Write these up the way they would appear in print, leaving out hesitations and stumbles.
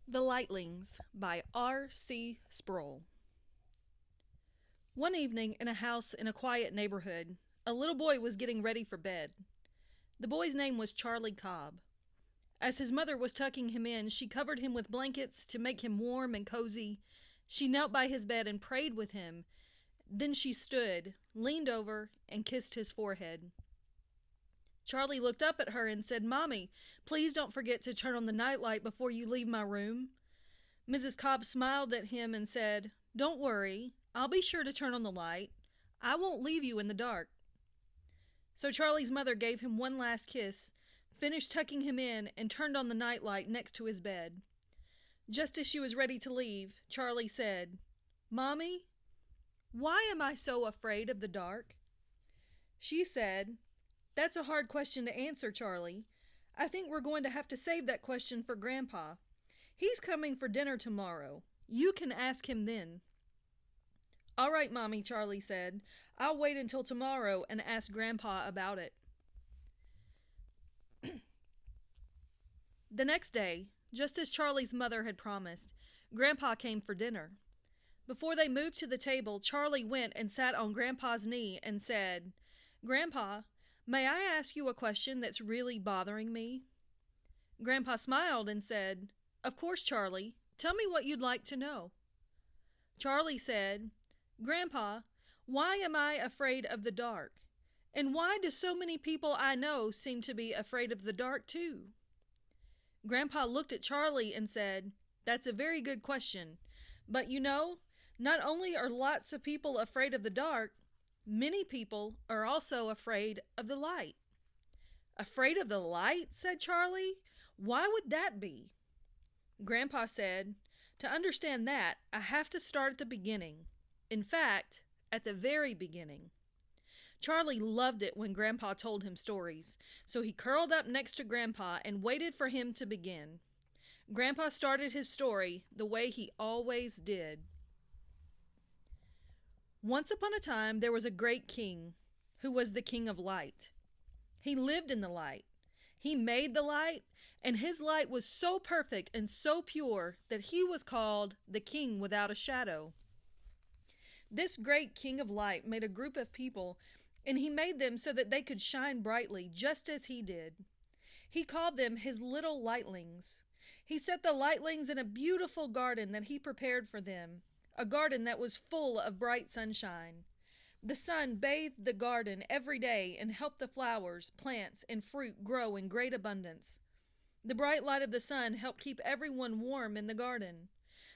The Lightlings by R.C. Sproul. One evening in a house in a quiet neighborhood, a little boy was getting ready for bed. The boy's name was Charlie Cobb. As his mother was tucking him in, she covered him with blankets to make him warm and cozy. She knelt by his bed and prayed with him. Then she stood, leaned over, and kissed his forehead. Charlie looked up at her and said, "Mommy, please don't forget to turn on the nightlight before you leave my room." Mrs. Cobb smiled at him and said, "Don't worry, I'll be sure to turn on the light. I won't leave you in the dark." So Charlie's mother gave him one last kiss, finished tucking him in, and turned on the nightlight next to his bed. Just as she was ready to leave, Charlie said, "Mommy, why am I so afraid of the dark?" She said, "That's a hard question to answer, Charlie. I think we're going to have to save that question for Grandpa. He's coming for dinner tomorrow. You can ask him then." "All right, Mommy," Charlie said. "I'll wait until tomorrow and ask Grandpa about it." The next day, just as Charlie's mother had promised, Grandpa came for dinner. Before they moved to the table, Charlie went and sat on Grandpa's knee and said, "Grandpa, may I ask you a question that's really bothering me?" Grandpa smiled and said, "Of course, Charlie. Tell me what you'd like to know." Charlie said, "Grandpa, why am I afraid of the dark? And why do so many people I know seem to be afraid of the dark too?" Grandpa looked at Charlie and said, "That's a very good question. But not only are lots of people afraid of the dark, many people are also afraid of the light." "Afraid of the light?" said Charlie. "Why would that be?" Grandpa said, "To understand that, I have to start at the beginning. In fact, at the very beginning." Charlie loved it when Grandpa told him stories, so he curled up next to Grandpa and waited for him to begin. Grandpa started his story the way he always did. Once upon a time there was a great king who was the King of Light. He lived in the light. He made the light, and his light was so perfect and so pure that he was called the King without a shadow. This great King of Light made a group of people, and he made them so that they could shine brightly just as he did. He called them his little lightlings. He set the lightlings in a beautiful garden that he prepared for them, a garden that was full of bright sunshine. The sun bathed the garden every day and helped the flowers, plants, and fruit grow in great abundance. The bright light of the sun helped keep everyone warm in the garden.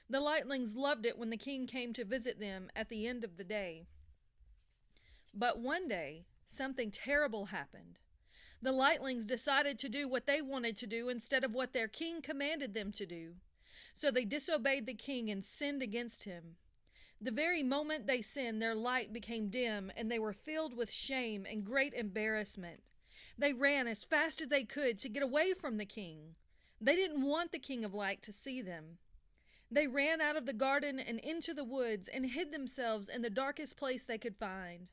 The lightlings loved it when the king came to visit them at the end of the day. But one day, something terrible happened. The lightlings decided to do what they wanted to do instead of what their king commanded them to do. So they disobeyed the king and sinned against him. The very moment they sinned, their light became dim, and they were filled with shame and great embarrassment. They ran as fast as they could to get away from the king. They didn't want the King of Light to see them. They ran out of the garden and into the woods and hid themselves in the darkest place they could find.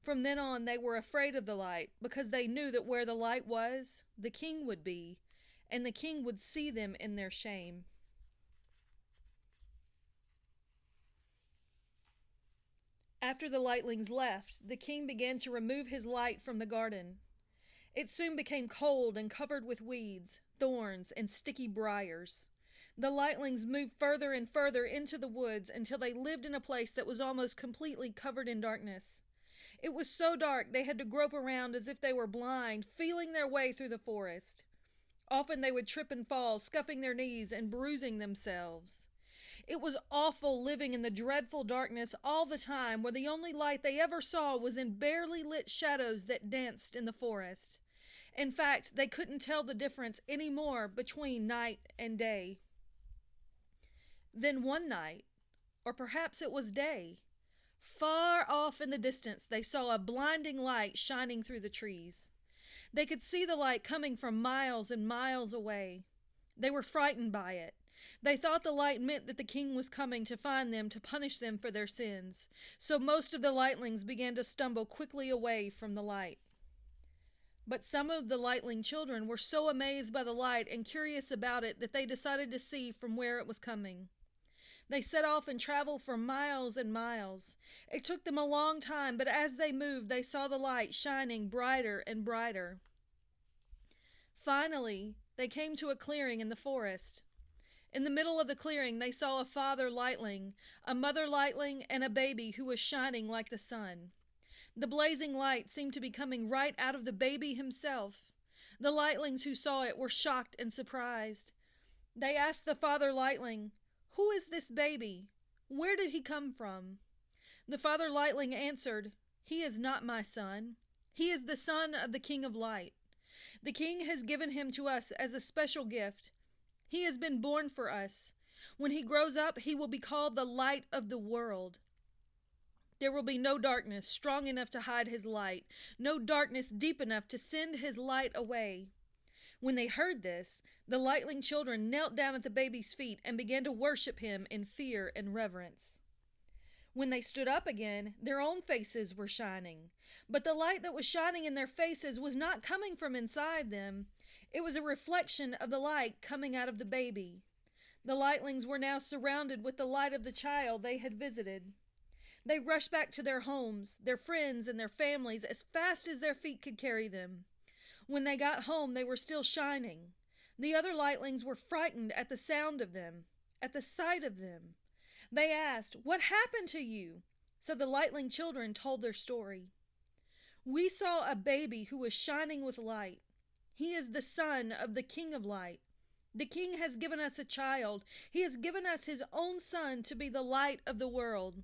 From then on, they were afraid of the light because they knew that where the light was, the king would be, and the king would see them in their shame. After the lightlings left, the king began to remove his light from the garden. It soon became cold and covered with weeds, thorns, and sticky briars. The lightlings moved further and further into the woods until they lived in a place that was almost completely covered in darkness. It was so dark they had to grope around as if they were blind, feeling their way through the forest. Often they would trip and fall, scuffing their knees and bruising themselves. It was awful living in the dreadful darkness all the time, where the only light they ever saw was in barely lit shadows that danced in the forest. In fact, they couldn't tell the difference any more between night and day. Then one night, or perhaps it was day, far off in the distance they saw a blinding light shining through the trees. They could see the light coming from miles and miles away. They were frightened by it. They thought the light meant that the king was coming to find them to punish them for their sins. So most of the lightlings began to stumble quickly away from the light. But some of the Lightling children were so amazed by the light and curious about it that they decided to see from where it was coming. They set off and traveled for miles and miles. It took them a long time, but as they moved, they saw the light shining brighter and brighter. Finally, they came to a clearing in the forest. In the middle of the clearing, they saw a father Lightling, a mother Lightling, and a baby who was shining like the sun. The blazing light seemed to be coming right out of the baby himself. The Lightlings who saw it were shocked and surprised. They asked the father Lightling, "Who is this baby? Where did he come from?" The father Lightling answered, "He is not my son. He is the son of the King of Light. The king has given him to us as a special gift. He has been born for us. When he grows up, he will be called the Light of the World. There will be no darkness strong enough to hide his light, no darkness deep enough to send his light away." When they heard this, the Lightling children knelt down at the baby's feet and began to worship him in fear and reverence. When they stood up again, their own faces were shining. But the light that was shining in their faces was not coming from inside them. It was a reflection of the light coming out of the baby. The Lightlings were now surrounded with the light of the child they had visited. They rushed back to their homes, their friends, and their families as fast as their feet could carry them. When they got home, they were still shining. The other Lightlings were frightened at the sound of them, at the sight of them. They asked, "What happened to you?" So the Lightling children told their story. "We saw a baby who was shining with light. He is the son of the King of Light. The king has given us a child. He has given us his own son to be the light of the world."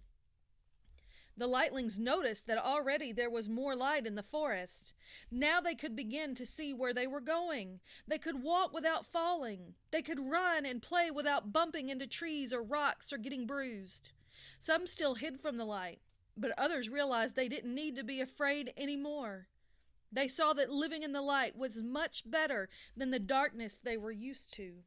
The Lightlings noticed that already there was more light in the forest. Now they could begin to see where they were going. They could walk without falling. They could run and play without bumping into trees or rocks or getting bruised. Some still hid from the light, but others realized they didn't need to be afraid anymore. They saw that living in the light was much better than the darkness they were used to.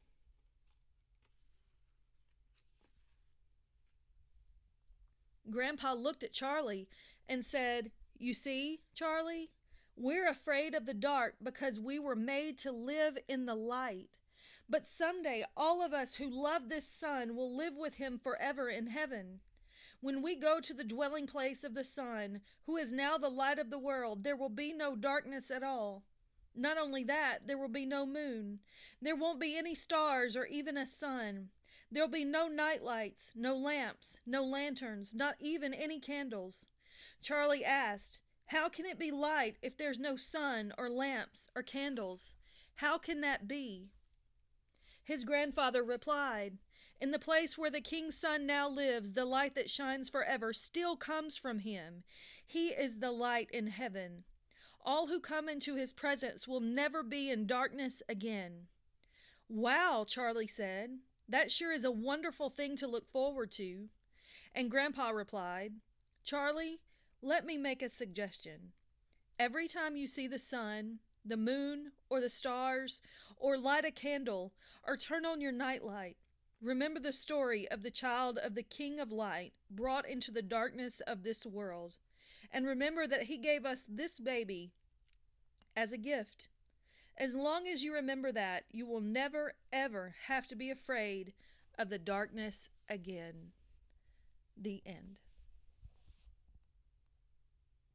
Grandpa looked at Charlie and said, "You see, Charlie, we're afraid of the dark because we were made to live in the light. But someday all of us who love this sun will live with him forever in heaven. When we go to the dwelling place of the Son, who is now the light of the world, there will be no darkness at all. Not only that, there will be no moon. There won't be any stars or even a sun. There'll be no night lights, no lamps, no lanterns, not even any candles." Charlie asked, "How can it be light if there's no sun or lamps or candles? How can that be?" His grandfather replied, "In the place where the king's son now lives, the light that shines forever still comes from him. He is the light in heaven. All who come into his presence will never be in darkness again." "Wow," Charlie said. "That sure is a wonderful thing to look forward to." And Grandpa replied, "Charlie, let me make a suggestion. Every time you see the sun, the moon, or the stars, or light a candle, or turn on your nightlight, remember the story of the child of the King of Light brought into the darkness of this world. And remember that he gave us this baby as a gift. As long as you remember that, you will never, ever have to be afraid of the darkness again." The end.